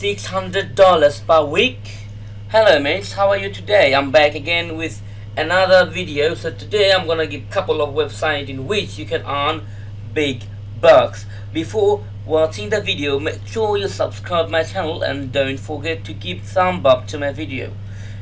$600 per week. Hello mates, how are you today? I'm back again with another video. So today I'm gonna give a couple of websites in which you can earn big bucks. Before watching the video, make sure you subscribe my channel and don't forget to give thumb up to my video.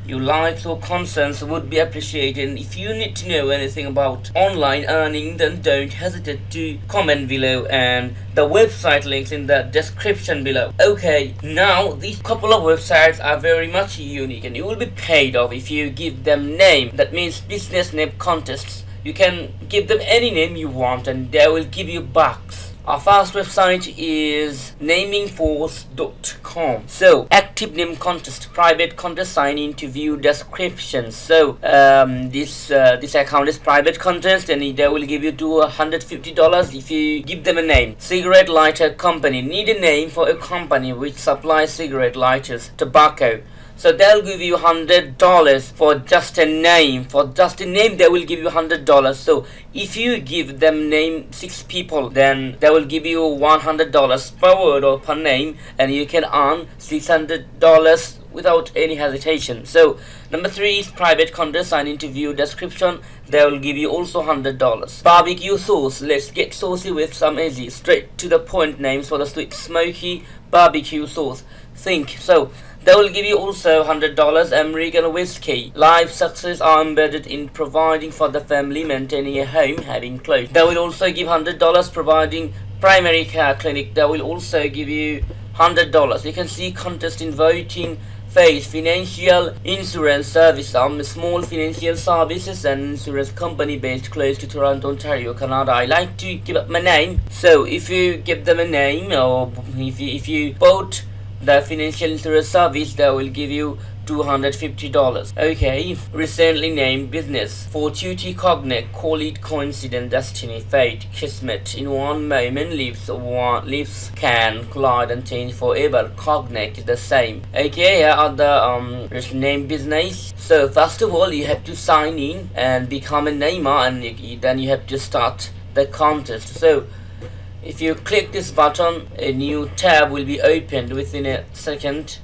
Your likes or concerns would be appreciated. If you need to know anything about online earning, then don't hesitate to comment below, and the website links in the description below. Okay, now these couple of websites are very much unique and you will be paid off if you give them name. That means business name contests. You can give them any name you want and they will give you bucks. Our first website is namingforce.com. So active name contest, private contest, sign in to view description. So this account is private contest and they will give you $250 if you give them a name. Cigarette lighter company, need a name for a company which supplies cigarette lighters, tobacco. So they'll give you $100 for just a name. For just a name, they will give you $100. So if you give them name 6 people, then they will give you $100 per word or per name, and you can earn $600 without any hesitation. So number 3 is private contest, sign into view description. They will give you also $100. Barbecue sauce, let's get saucy with some easy, straight to the point names for the sweet smoky barbecue sauce. Think. So they will give you also $100. American whiskey, life success are embedded in providing for the family, maintaining a home, having clothes. They will also give $100. Providing primary care clinic, they will also give you $100. You can see contest in voting phase. Financial insurance service, small financial services and insurance company based close to Toronto, Ontario, Canada. I like to give up my name. So if you give them a name, or if you vote the financial insurance service, they will give you $250. Okay, recently named business, fortuity, cognate, call it coincidence, destiny, fate, kismet. In one moment, lives can collide and change forever. Cognate is the same. Okay, here are the named business. So first of all, you have to sign in and become a namer, and then you have to start the contest. So if you click this button, a new tab will be opened within a second.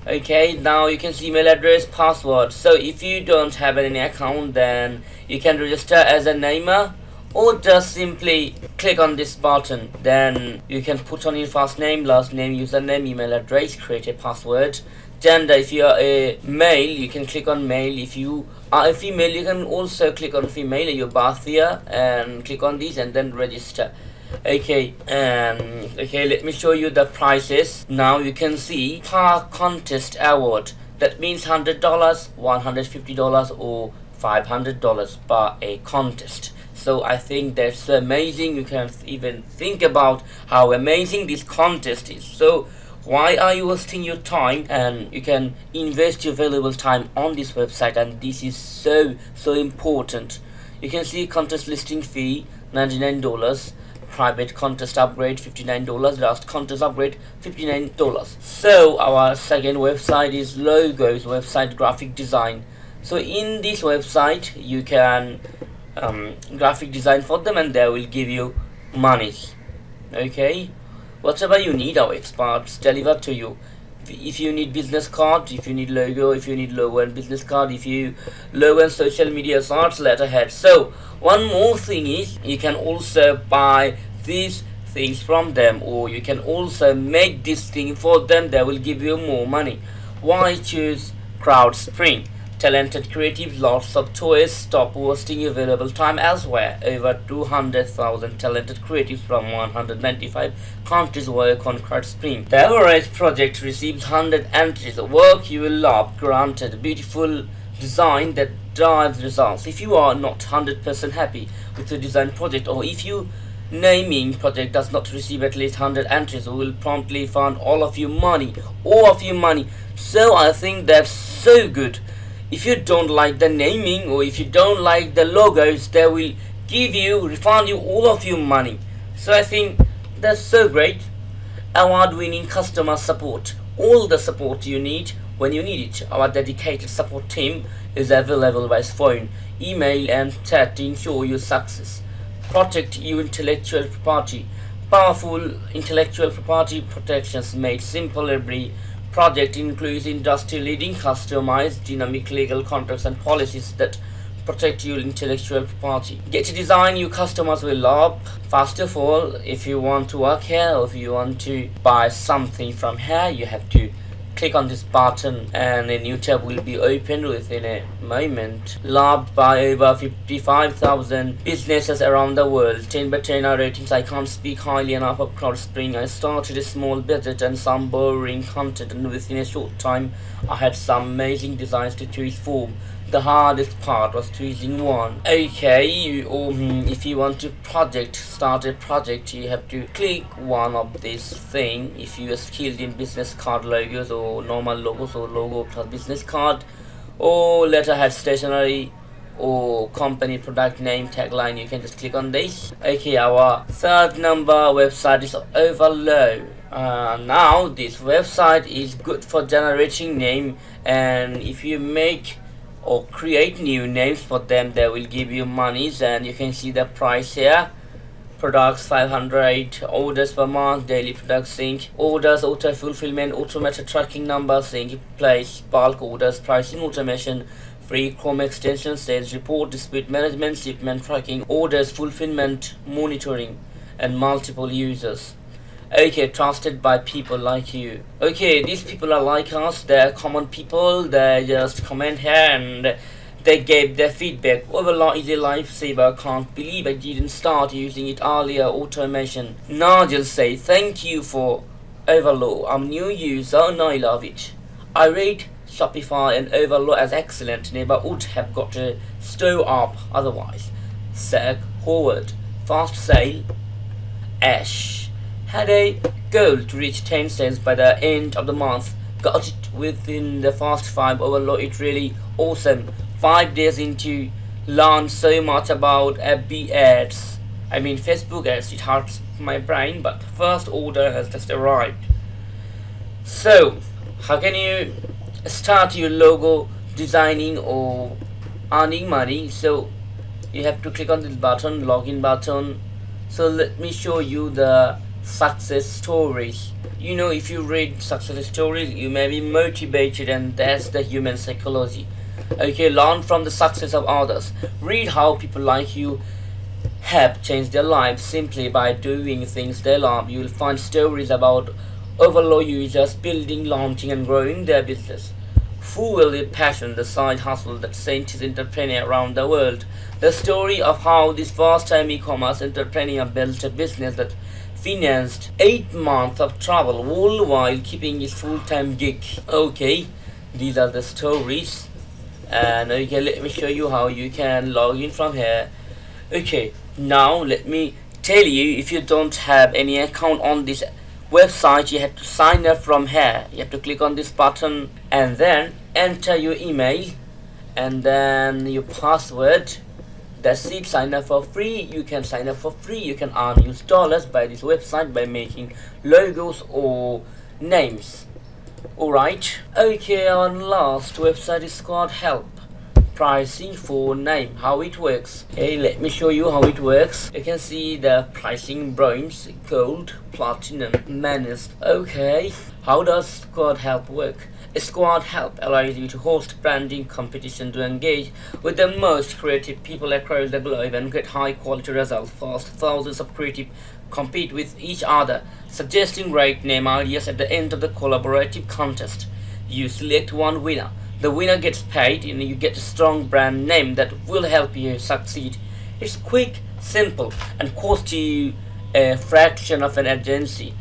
Okay, now you can see email address, password. So if you don't have any account, then you can register as a namer, or just simply click on this button. Then you can put on your first name, last name, username, email address, create a password. Gender, if you are a male, you can click on male. If you are a female, you can also click on female, your birth year, and click on these and then register. Okay, okay, let me show you the prices. Now you can see per contest award. That means $100, $150 or $500 per a contest. So I think that's amazing. You can even think about how amazing this contest is. So why are you wasting your time? And you can invest your valuable time on this website, and this is so important. You can see contest listing fee $99, private contest upgrade $59, last contest upgrade $59. So our second website is logos website, graphic design. So in this website you can graphic design for them and they will give you money. Okay, whatever you need, our experts deliver to you. If you need business card, if you need logo, if you need logo and business card, if you logo and social media cards, letterhead. So one more thing is you can also buy these things from them, or you can also make this thing for them. They will give you more money. Why choose CrowdSpring? Talented creatives, lots of choice, stop wasting your valuable time elsewhere. Over 200,000 talented creatives from 195 countries work on CrowdSpring. The average project receives 100 entries. Work you will love, granted, beautiful design that drives results. If you are not 100% happy with your design project, or if your naming project does not receive at least 100 entries, we will promptly fund all of your money. So I think that's so good. If you don't like the naming, or if you don't like the logos, they will refund you all of your money. So I think that's so great. Award-winning customer support, all the support you need when you need it. Our dedicated support team is available by phone, email and chat to ensure your success. Protect your intellectual property. Powerful intellectual property protections made simple. Every project includes industry-leading, customized, dynamic legal contracts and policies that protect your intellectual property. Get a design your customers will love. First of all, if you want to work here or if you want to buy something from here, you have to click on this button and a new tab will be opened within a moment. Loved by over 55,000 businesses around the world. 10 by 10 are ratings. I can't speak highly enough of CrowdSpring. I started a small budget and some boring content, and within a short time I had some amazing designs to choose from. The hardest part was choosing one. Okay, if you want to start a project, you have to click one of this thing. If you are skilled in business card logos or normal logos or logo plus business card or letterhead, stationery or company product name, tagline, you can just click on this. Okay, our third number website is Overlow. Now this website is good for generating name, and if you make or create new names for them, they will give you monies, and you can see the price here. Products 500, orders per month, daily product sync, orders, auto fulfillment, automated tracking number, sync place, bulk orders, pricing automation, free Chrome extension, sales report, dispute management, shipment tracking, orders fulfillment, monitoring, and multiple users. Okay, trusted by people like you. Okay, these people are like us. They're common people. They just comment here and they gave their feedback. Overlow is a lifesaver. Can't believe I didn't start using it earlier. Automation. Nigel say thank you for Overlow. I'm a new user and I love it. I rate Shopify and Overlow as excellent. Never would have got a store up otherwise. Zach Howard. Fast sale. Ash had a goal to reach 10 cents by the end of the month. Got it within the first 5. Overlow it really awesome. 5 days into learned so much about FB ads. I mean Facebook ads. It hurts my brain, but first order has just arrived. So how can you start your logo designing or earning money? So you have to click on this button, login button. So let me show you the success stories. You know, if you read success stories, you may be motivated, and that's the human psychology. Okay, learn from the success of others. Read how people like you have changed their lives simply by doing things they love. You will find stories about Overlow users building, launching, and growing their business. Fuel their passion, the side hustle that sent his entrepreneur around the world. The story of how this first-time e-commerce entrepreneur built a business that financed 8 months of travel, all while keeping his full-time gig. Okay, these are the stories, and okay, let me show you how you can log in from here. Okay, now let me tell you, if you don't have any account on this website, you have to sign up from here. You have to click on this button and then enter your email and then your password. That's it. Sign up for free. You can sign up for free. You can earn US dollars by this website by making logos or names. Alright. Okay, our last website is called Help. Pricing for name. How it works. Okay, let me show you how it works. You can see the pricing: bronze, gold, platinum, managed. Okay, how does Squad Help work? Squad Help allows you to host branding competition to engage with the most creative people across the globe and get high quality results fast. Thousands of creative compete with each other, suggesting great name ideas at the end of the collaborative contest. You select one winner. The winner gets paid and you get a strong brand name that will help you succeed. It's quick, simple, and costs you a fraction of an agency.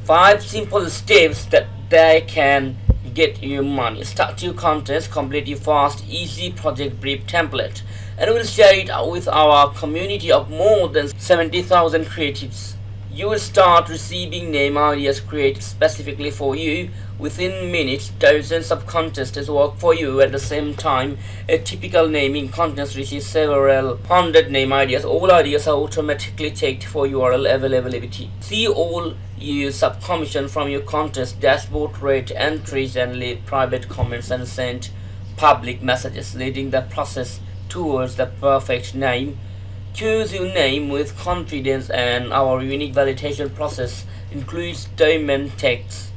5 simple steps that they can get you money. Start your contest, complete your fast, easy project brief template, and we'll share it with our community of more than 70,000 creatives. You will start receiving name ideas created specifically for you. Within minutes, dozens of contestants work for you at the same time. A typical naming contest receives several hundred name ideas. All ideas are automatically checked for URL availability. See all your sub-commission from your contest dashboard, rate entries, and leave private comments and send public messages, leading the process towards the perfect name. Choose your name with confidence, and our unique validation process includes domain tags,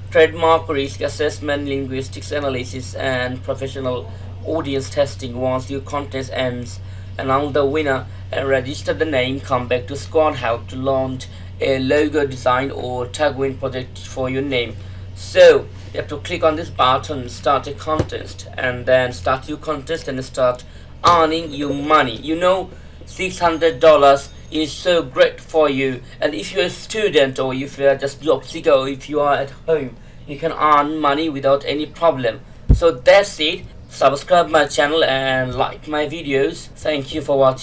trademark risk assessment, linguistics analysis, and professional audience testing. Once your contest ends, announce the winner and register the name. Come back to Squad Help to launch a logo design or tagline project for your name. So you have to click on this button, start a contest, and then start your contest and start earning your money. You know, $600 is so great for you. And if you're a student, or if you're just job seeker, or if you are at home, you can earn money without any problem. So that's it. Subscribe my channel and like my videos. Thank you for watching.